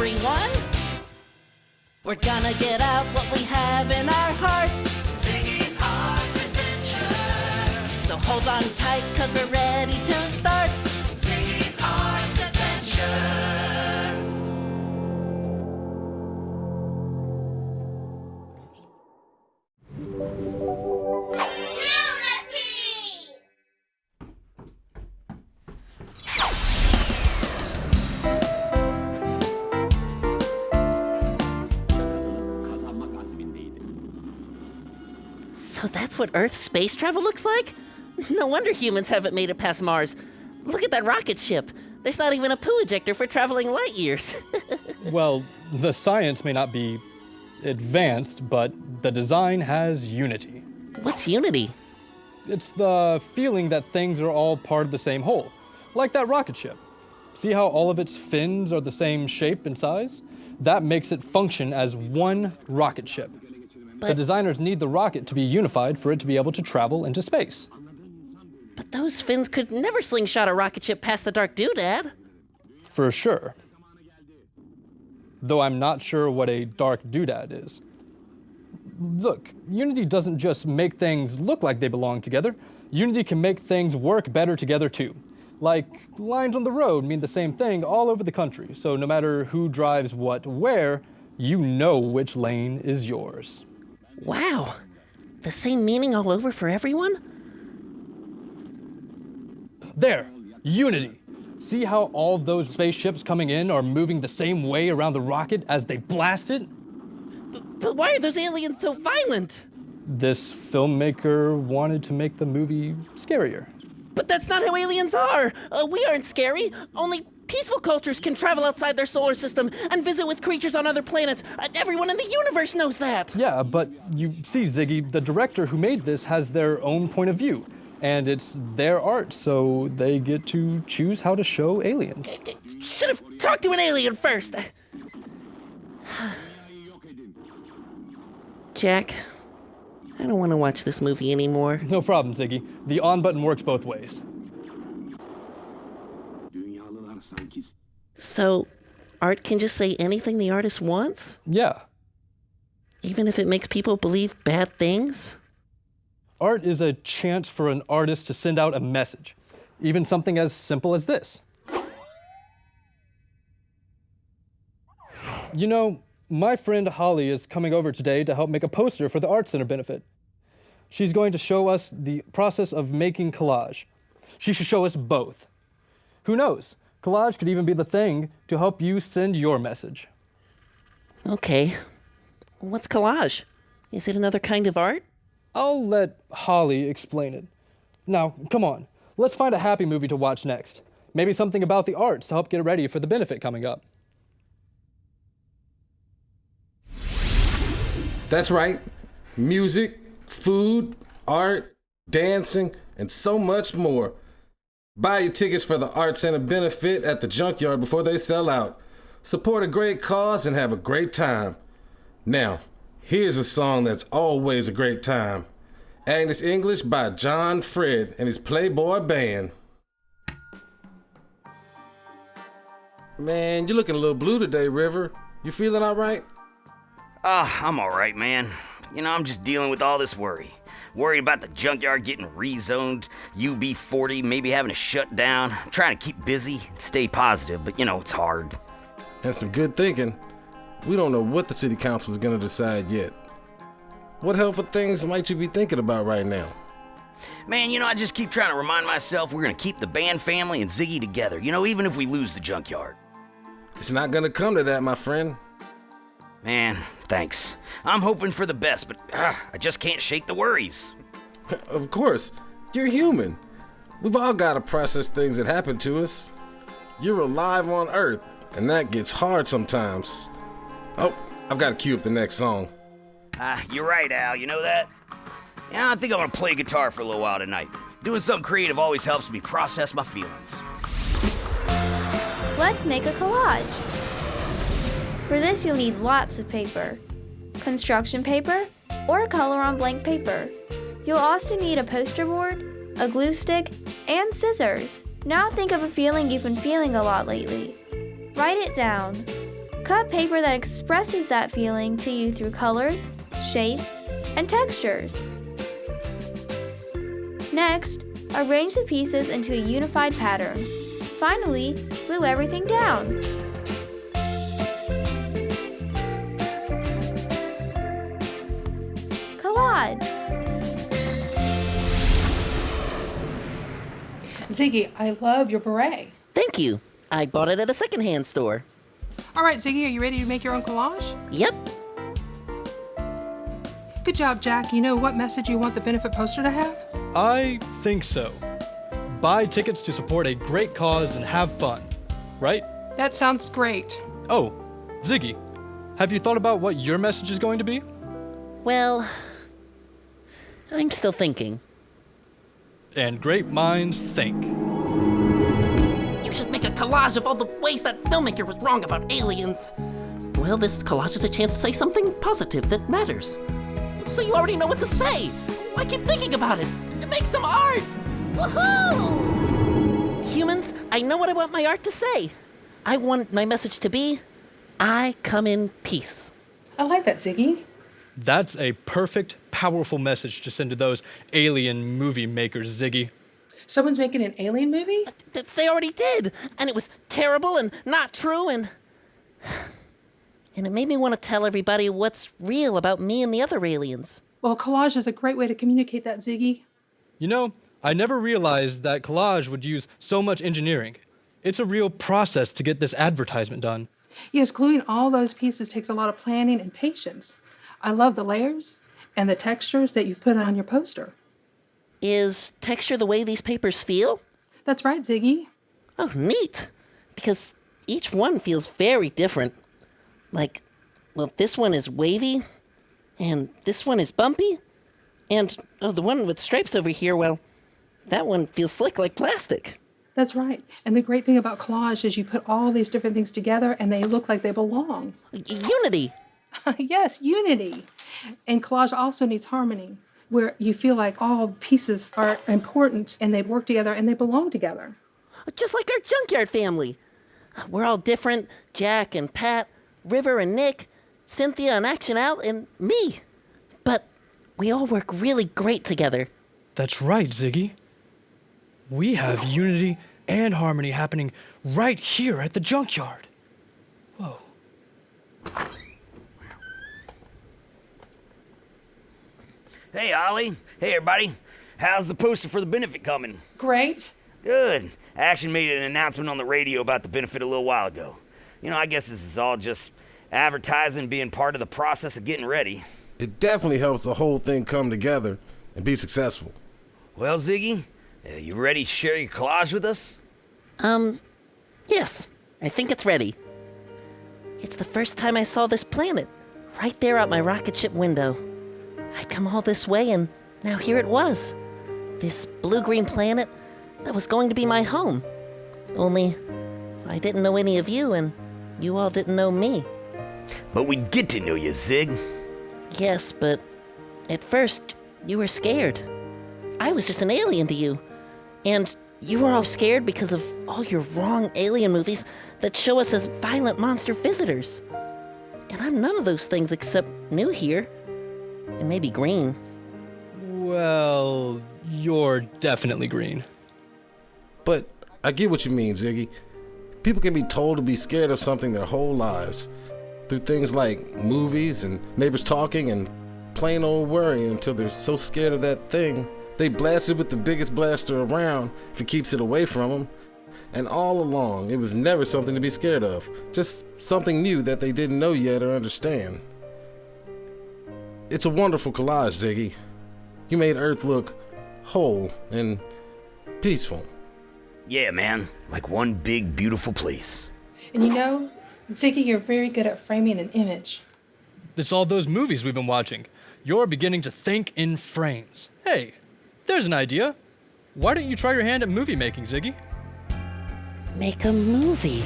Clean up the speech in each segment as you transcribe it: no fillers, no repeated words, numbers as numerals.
everyone. We're gonna get out what we have in our hearts. Ziggy's Arts Adventure. So hold on tight, cause we're ready to start. Ziggy's Arts Adventure. So that's what Earth's space travel looks like? No wonder humans haven't made it past Mars. Look at that rocket ship. There's not even a poo ejector for traveling light years. Well, the science may not be advanced, but the design has unity. What's unity? It's the feeling that things are all part of the same whole, like that rocket ship. See how all of its fins are the same shape and size? That makes it function as one rocket ship. The designers need the rocket to be unified for it to be able to travel into space. But those fins could never slingshot a rocket ship past the dark doodad. For sure. Though I'm not sure what a dark doodad is. Look, Unity doesn't just make things look like they belong together. Unity can make things work better together too. Like, lines on the road mean the same thing all over the country, so no matter who drives what where, you know which lane is yours. Wow, the same meaning all over for everyone? There, Unity. See how all those spaceships coming in are moving the same way around the rocket as they blast it? But why are those aliens so violent? This filmmaker wanted to make the movie scarier. But that's not how aliens are. We aren't scary. Only peaceful cultures can travel outside their solar system and visit with creatures on other planets. Everyone in the universe knows that. Yeah, but you see, Ziggy, the director who made this has their own point of view. And it's their art, so they get to choose how to show aliens. Should have talked to an alien first. Jack, I don't want to watch this movie anymore. No problem, Ziggy. The on button works both ways. So, art can just say anything the artist wants? Yeah. Even if it makes people believe bad things? Art is a chance for an artist to send out a message. Even something as simple as this. You know, my friend Holly is coming over today to help make a poster for the Art Center benefit. She's going to show us the process of making collage. She should show us both. Who knows? Collage could even be the thing to help you send your message. Okay. What's collage? Is it another kind of art? I'll let Holly explain it. Now, come on. Let's find a happy movie to watch next. Maybe something about the arts to help get ready for the benefit coming up. That's right. Music, food, art, dancing, and so much more. Buy your tickets for the Art Center benefit at the junkyard before they sell out. Support a great cause and have a great time. Now, here's a song that's always a great time. Agnes English by John Fred and his Playboy Band. Man, you're looking a little blue today, River. You feeling all right? I'm all right, man. You know, I'm just dealing with all this worry. Worried about the junkyard getting rezoned, UB40 maybe having to shut down. I'm trying to keep busy and stay positive, but you know, it's hard. And some good thinking. We don't know what the city council is going to decide yet. What helpful things might you be thinking about right now? Man, you know, I just keep trying to remind myself we're gonna keep the band family and Ziggy together, you know, even if we lose the junkyard. It's not going to come to that, my friend. Man, thanks. I'm hoping for the best, but I just can't shake the worries. Of course, you're human. We've all got to process things that happen to us. You're alive on Earth, and that gets hard sometimes. Oh, I've got to cue up the next song. You're right, Al, you know that? Yeah, I think I'm gonna play guitar for a little while tonight. Doing something creative always helps me process my feelings. Let's make a collage. For this, you'll need lots of paper, construction paper, or color on blank paper. You'll also need a poster board, a glue stick, and scissors. Now think of a feeling you've been feeling a lot lately. Write it down. Cut paper that expresses that feeling to you through colors, shapes, and textures. Next, arrange the pieces into a unified pattern. Finally, glue everything down. Collage. Ziggy, I love your beret. Thank you. I bought it at a secondhand store. All right, Ziggy, are you ready to make your own collage? Yep. Good job, Jack. You know what message you want the benefit poster to have? I think so. Buy tickets to support a great cause and have fun, right? That sounds great. Oh, Ziggy, have you thought about what your message is going to be? Well, I'm still thinking. And great minds think. You should make a collage of all the ways that filmmaker was wrong about aliens. Well, this collage is a chance to say something positive that matters. So you already know what to say. Why keep thinking about it? Make some art! Woohoo! Humans, I know what I want my art to say. I want my message to be, I come in peace. I like that, Ziggy. That's a perfect, powerful message to send to those alien movie makers, Ziggy. Someone's making an alien movie? They already did, and it was terrible and not true, and it made me want to tell everybody what's real about me and the other aliens. Well, collage is a great way to communicate that, Ziggy. You know, I never realized that collage would use so much engineering. It's a real process to get this advertisement done. Yes, gluing all those pieces takes a lot of planning and patience. I love the layers and the textures that you've put on your poster. Is texture the way these papers feel? That's right, Ziggy. Oh, neat. Because each one feels very different. Like, well, this one is wavy, and this one is bumpy, and the one with stripes over here, well, that one feels slick like plastic. That's right. And the great thing about collage is you put all these different things together and they look like they belong. Unity. Yes, unity. And collage also needs harmony, where you feel like all pieces are important and they work together and they belong together. Just like our junkyard family. We're all different. Jack and Pat, River and Nick, Cynthia and Action Al, and me. But we all work really great together. That's right, Ziggy. We have unity and harmony happening right here at the junkyard. Whoa. Hey, Ollie. Hey, everybody. How's the poster for the benefit coming? Great. Good. Action made an announcement on the radio about the benefit a little while ago. You know, I guess this is all just advertising being part of the process of getting ready. It definitely helps the whole thing come together and be successful. Well, Ziggy, you ready to share your collage with us? Yes, I think it's ready. It's the first time I saw this planet, right there out my rocket ship window. I'd come all this way, and now here it was. This blue-green planet that was going to be my home. Only, I didn't know any of you, and you all didn't know me. But we'd get to know you, Zig. Yes, but at first, you were scared. I was just an alien to you. And you were all scared because of all your wrong alien movies that show us as violent monster visitors. And I'm none of those things except new here. And maybe green. Well, you're definitely green. But I get what you mean, Ziggy. People can be told to be scared of something their whole lives. Through things like movies and neighbors talking and plain old worrying until they're so scared of that thing, they blast it with the biggest blaster around if it keeps it away from them. And all along, it was never something to be scared of. Just something new that they didn't know yet or understand. It's a wonderful collage, Ziggy. You made Earth look whole and peaceful. Yeah, man. Like one big, beautiful place. And you know, Ziggy, you're very good at framing an image. It's all those movies we've been watching. You're beginning to think in frames. Hey, there's an idea. Why don't you try your hand at movie making, Ziggy? Make a movie.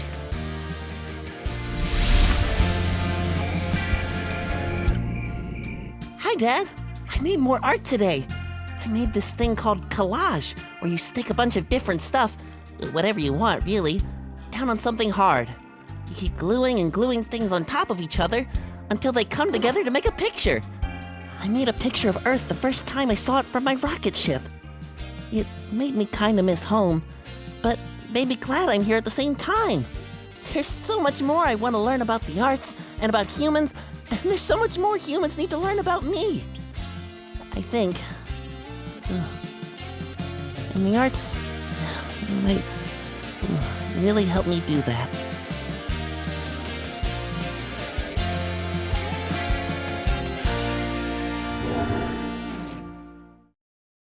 Hi, Dad. I made more art today. I made this thing called collage, where you stick a bunch of different stuff, whatever you want, really, down on something hard. You keep gluing and gluing things on top of each other until they come together to make a picture. I made a picture of Earth the first time I saw it from my rocket ship. It made me kinda miss home, but made me glad I'm here at the same time. There's so much more I want to learn about the arts and about humans, and there's so much more humans need to learn about me. I think. And the arts might really help me do that.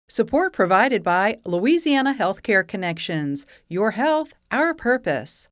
Support provided by Louisiana Healthcare Connections. Your health, our purpose.